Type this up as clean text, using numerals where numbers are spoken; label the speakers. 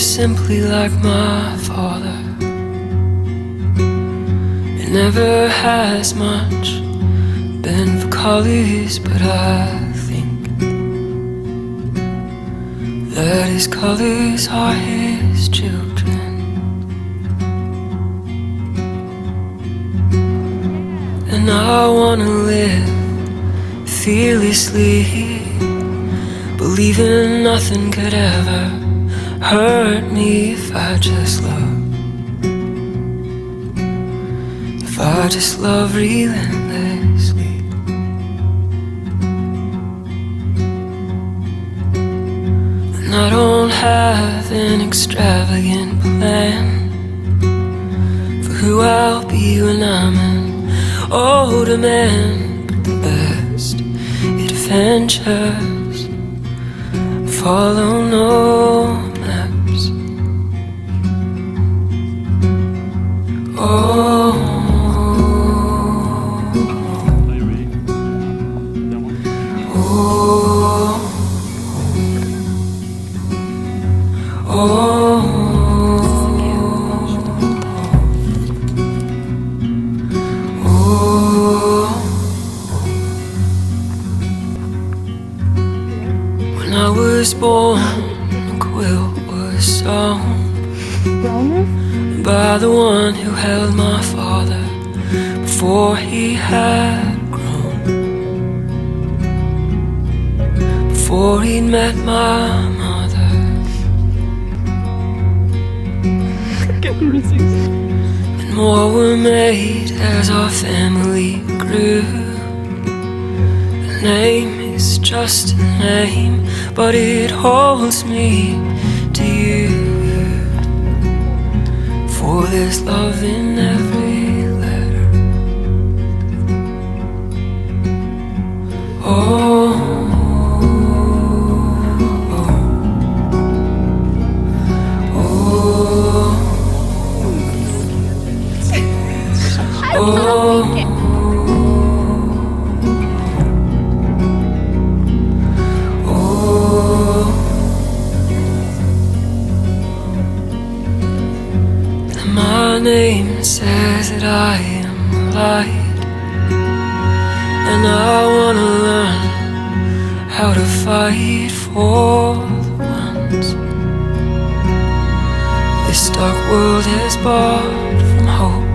Speaker 1: simply like my father. It never has much been for colors, but I think that his colors are his children. And I wanna live fearlessly, believing nothing could ever hurt me if I just love. If I just love relentlessly. And I don't have an extravagant plan for who I'll be when I'm an older man, but the best adventures follow no maps. Oh, when I was born, a quilt was sewn by the one who held my father before he had grown, before he'd met my mother. And more were made as our family grew. The name is just a name, but it holds me to you. For there's love in every letter. Oh, my name says that I am light, and I wanna learn how to fight for the ones this dark world has barred from hope.